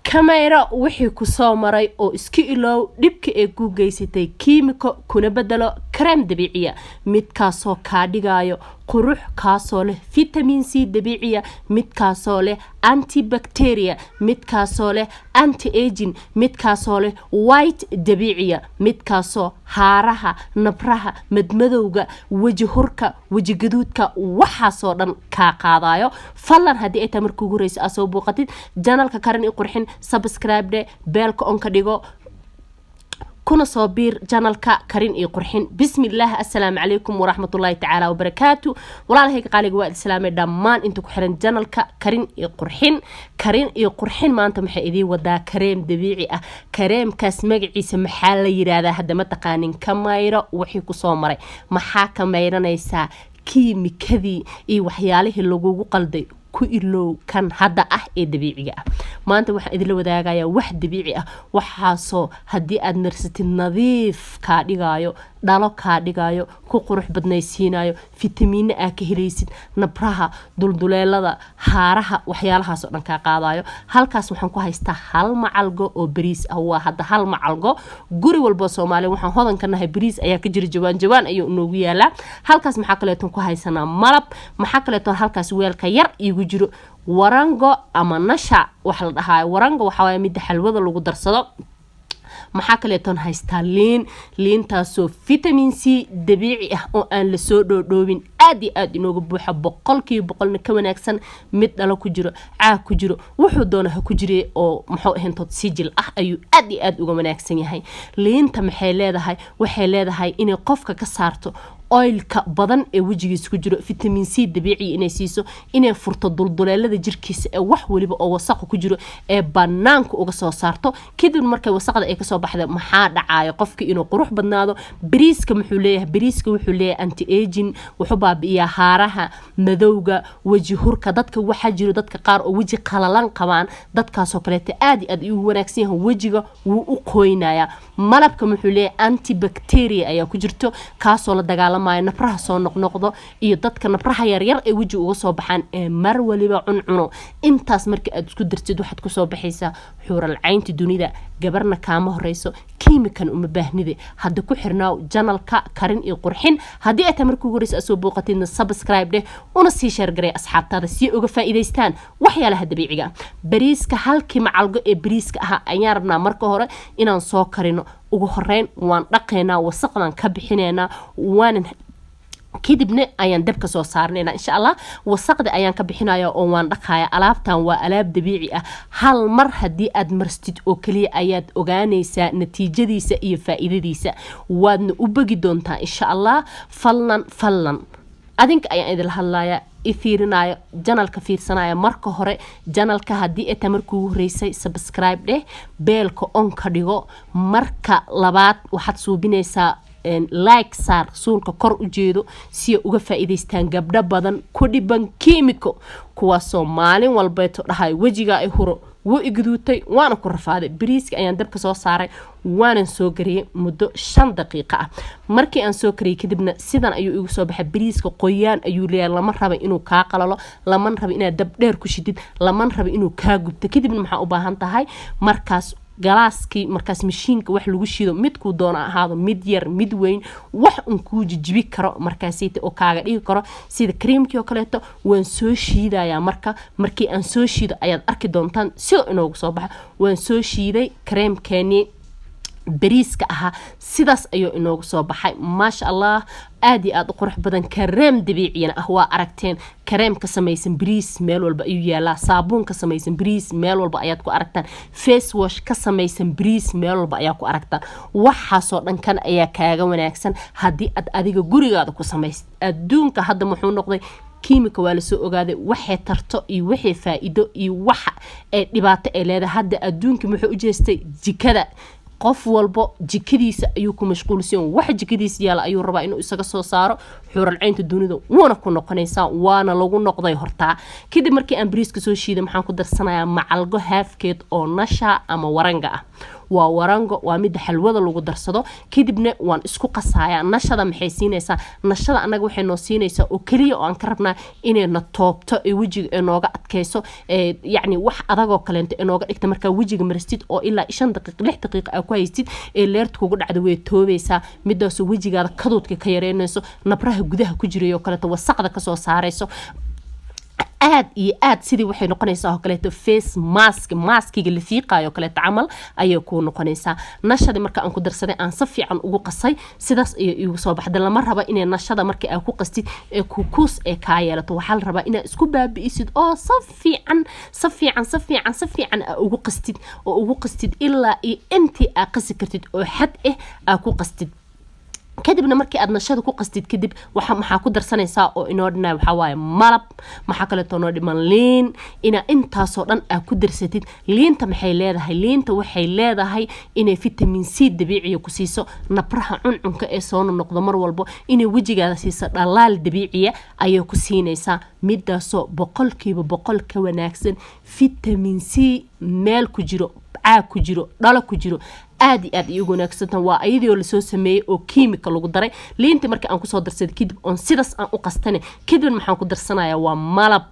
كاميرا وحي كسو مري او اسكي إلو دبك ايقو جيستي كيميكو كنا بدلو كريم دبيعية متكاسو كاديغايو قروح كاسو له فيتامين سي دبيعية متكاسو له أنتي بكتيريا متكاسو له أنتي ايجين متكاسو له وايت دبيعية متكاسو هارها نبرها مدمدوغا وجهوركا وجقدودكا وحاسو دان كاقاضايو فلان هدي ايتا مركو غوريس اسو بوقتid جانالكا كارن يقرحين سبسكرايب دي بيلك اونكا ديغو كنا صابير جانالكا كارين يقرحين بسم الله السلام عليكم ورحمة الله تعالى وبركاته ولا هيك قالي قواد السلام دمان انتو كحرين جانالكا كارين يقرحين ما انتم حيدي ودا كريم دبيعي كريم كاس مقعي سمحال يرادا هدا ما تقانين كمايرا وحي كسومري محاكا مايرا نيسا كيميكادي اي وحياليه اللوغو قلدي ku ilo kan hada ee dabiiciga maanta waxa idin la wadaagaya wax dabiici waxaaso hadii aad narsatid nadiif ka dhigayo dhalo ka dhigayo ku qurux badnaysiinayo fitamiin ka helaysid nabraha dulduleelada haaraha waxyaalahaas oo dhan ka qaadayo halkaas waxaan ku haystaa hal macalgo oo bariis waa hada hal macalgo guri walba Soomaali waxaan hodan ka nahay bariis ayaa ka jira jawaan ayuu noogu yaala halkaas maxaa kale ku haysanaa malab maxaa kale halkaas weelka yar jiro warango ama nasha wax la dhahay warango waxa way mid xalwada lagu darsado maxaa kale toon haystaa liintaasoo vitamin C dabiici oo aan la soo dhoodhoobin aad inoogu buuxa 100% ka wanaagsan mid dhalo ku jiro caag ku jiro wuxuu doonaha ku jire oo maxuu ahayntood sijil ayuu aad uga wanaagsan yahay liinta waxay leedahay inay qofka ka saarto oilka badan ee wajigiisa ku jiro vitamin C dabiici inay siiso inay furto dulduleelada jirkiisa ee wax waliba oo wasaq ku jiro ee banaanka uga soo saarto kadib markay wasaqda ay ka soo baxdo maxaa dhacayo qofka inuu qurux badnaado bariiska wuxuu leeyahay anti aging wuxuu baabi'iyaa haaraha madowga wajihurka dadka waxa jiro dadka qaar oo waji qalalan qabaan dadkaas oo kale aad u wanaagsan yahay wajiga wuu u qoynaya malabka wuxuu leeyahay antibacteria ayaa ku jirto kaasoo la dagaal nabraha soo noqnoqdo iyo dadka nabraha yar ee waji uga soo baxaan ee mar waliba cuncuno intaas markii aad isku dirtid waxaad ku soo baxaysaa xuural caynta dunida gabarna kaama horeyso kiimikan uma baahnide hadda ku xirnaaw janalka karin iyo qurxin hadii aad markuu horeyso soo booqatidna subscribe dheh una sii share garay asxaabtaada si uga faa'iideystaan waxyaalaha dabiiciga bariiska halkii macalgo ee bariiska ayaan rabnaa marka hore inaan soo karino ugu horeyn waan dhaqeynaa wasaqdan ka bixinayna waan كدبنا أيان دبك سو صارنينا إن شاء الله وسقد أيان كبحنايا أو وان دقايا ألابتان وألاب دبيعي هل مرة دي أدمرستيد أوكلي آيات أغانيسا نتيجة ديسا إيه فائدة ديسا وان أبقي دونتا إن شاء الله فلن أدينك أيان إذا الهلايا إثيرنايا جانال كفير سنايا مركو هوري جانال كهدي اتمركو ريسي سبسكرايب ده بيلكو أونكا ديغو مركا لبات وحدسو بينيسا like saar suulka kor u jeedo si uga faa'iideystaan gabdha badan ku dhiban kiimiko kuwaasoo maalin walbeeto dhahay wajiga ay huro wuu igduutay waana ku rafaaday bariiska ayaan dabka soo saaray waana soo gariyay muddo 5 daqiiqo markii aan soo kariyay kadibna sidan ayuu igu soo baxay bariiska qoyaan ayuu leeyahay lama rabo inuu ka qalalo lama rabo inaad dab dheer ku shidid lama rabo inuu ka gubto kadibna maxaa u baahan tahay markaas galaaski markaas mashiinka wax lagu shiido midku doona ahaado mid yar mid weyn wax un ku jijibi karo markaasita oo kaaga dhigi karo sida creamkii oo kaleeto waan soo shiidaya markii aan soo shiido ayaad arki doontaan sida inoogu soo baxa waan soo shiiday creamkeeni bariiska sidaas ayuu inoogu soo baxay maasha Allah aad qurux badan kareem dabiiciina waa aragteen kareem ka samaysan bariis meel walba ayuu yaalaa saabuun ka samaysan bariis meel walba ayaad ku aragtaan face wash ka samaysan bariis meel walba ayaa ku aragtaan waxaasoo dhan kan ayaa kaaga wanaagsan hadii aad adiga gurigaada ku samaysid adduunka hadda muxuu noqday kiimika waa la soo ogaaday waxay tarto iyo waxay faa'iido iyo waxa ay dhibaato ay leedahay hadda adduunka muxuu u jeestay jikada qof walbo jikadiisa ayuu ku mashquulsan wax jikadiisa yaala ayuu rabaa inuu isaga soo saaro xuural caynta dunida wana ku noqonaysa waana lagu noqday horta kadib markii aan bariiska soo shiiday maxaan ku darsanayaa macalgo halfkeed oo nasha ama waranga waa warango waa mid xalwada lagu darsado kadibna waan isku qasaaya nashada maxay siinaysaa nashada anaga waxay noo siinaysaa oo kaliya oo aan ka rabnaa inay na toobto ee wajiga inooga adkayso yacni wax adagoo kaleento inooga dhigta markaa wajiga maristid oo ilaa 5 daqiiqo 6 daqiiqo aa ku haystid ee leerta kugu dhacdo way toobaysaa midaas wajigaada kaduudka ka yareynayso nabraha gudaha ku jirayo kaleeto wasaqda ka soo saarayso aad iyo aad sidii waxay noqonaysaa oo kaleeto face maskiga la fiiqayo kaleeto camal ayay ku noqonaysaa nashada marka aan ku darsaday aan si fiican ugu qasay sidaas ay igu soo baxday lama raba inay nashada markii aad ku qastid ee kuus ee ka yeelato waxa la rabaa inaad isku baabi'isid oo si fiican ugu qastid ilaa intii aad qasi kartid oo xad aad ku qastid kadibna markii aad nashada ku qastid kadib waxa ku darsanaysaa oo inoo dhinay waxa waaye malab waxa kale oo noo dhiman liin ina intaas oo dhan aad ku darsatid liinta maxay leedahay liinta waxay leedahay inay vitamin C dabiici ku siiso nabraha cuncunka ee soo noqdo mar walbo inay wajigaada siiso dhalaal dabiici ayay ku siinaysaa midaasoo 100% ka wanaagsan vitamin C meel ku jiro ku jiro dhalo ku jiro aad iyagu wanaagsan waa ayadoo la soo sameeyay oo kiimika lagu daray liinta markii aan ku soo darsaday kadib on sidaas aan u qastane kadib maxaan ku darsanayaa waa malab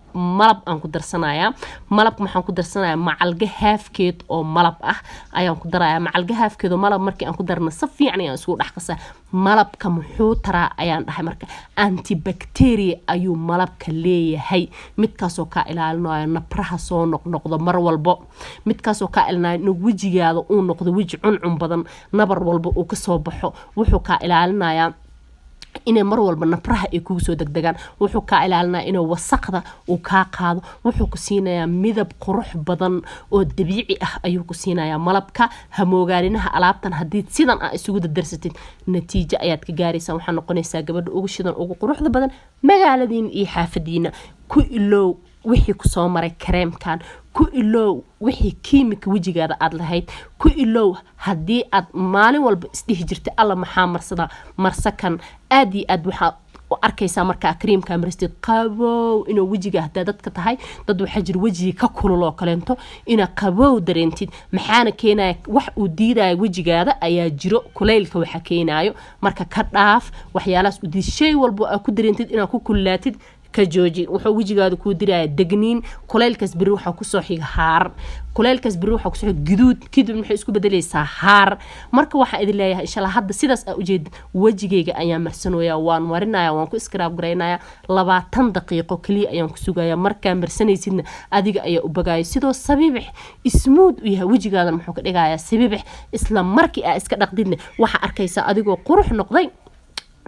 aan ku darsanayaa malab maxaan ku darsanayaa macalga haafkeed oo malab ah ayaan ku darayaa macalga haafkeed oo malab markii aan ku darna si fiican ayaan isku dhaxqasaa malabka muxuu taraa ayaan dhahay marka antibacteria ayuu malabka leeyahay midkaas oo ka ilaalinayo nabraha soo noqdo mar walbo midkaas oo ka ilaalinayo wajigaada uu noqdo waji cuncun badan nabar walba uu ka soo baxo wuxuu ka ilaalinayaa inay mar walba nabraha ay kugu soo degdegaan wuxuu ka ilaalinayaa inuu wasaqda uu ka qaado wuxuu ku siinayaa midab qurux badan oo dabiici ah ayuu ku siinayaa malabka hamoogaalinaha alaabtan hadii sidan aad isugu darsatid natiijo ayaad ka gaaraysaa waxa noqonaysaa gabadha ugu shidan ugu quruxda badan magaaladiina iyo xaafadiina ku ilow wixii ku soo maray kareemkan ku ilow wixii kiimika wajigaada aad lahayd ku ilow hadii aad maalin walba isdhihi jirtay alla maxaa marsada marsakan aad iyo aad waxa arkaysaa marka kareemka maristid qabow inuu wajiga hadaa dadka tahay dad waxa jir wajiga ka kululoo kaleento ina qabow dareentid maxaana keenaya wax uu diidayo wajigaada ayaa jiro kuleylka waxa keenayo marka ka dhaaf waxyaalaas u diishay walba aad ku dareentid ina ku kululaatid كجوجي wuxuu wajigaada ku diraya degniin kuleelkaas bari waxa ku soo xiga haar kuleelkaas bari waxa ku soo guduud kadib maxay isku bedelaysaa haar marka waxa idin leeyahay insha Allah hadda sidaas aad u jeed wajigayga ayaan marsanooyaa waan warinaya waan ku scrub gareynaya 20 daqiiqo kaliya ayaan ku sugayaa marka marsanaysidna adiga ayaa u bagaay sidoo sabiibix smooth u yahay wajigaada muxuu ka dhigayaa sabiibix isla markii aad iska dhaqdidna waxa arkaysaa adigoo qurux noqday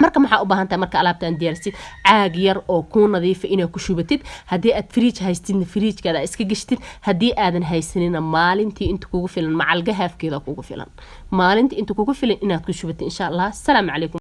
marka maxaa u baahan tahay marka alaabtan diyaarsid caag yar oo ku nadiif inay ku shubatid hadii aad fridge haystidna fridge-kaada iska gashtid hadii aadan haysanina maalintii inta kugu filan macalga haafkeeda kugu filan maalintii inta kugu filan inaad ku shubatid insha Allah. Assalamu alaykum.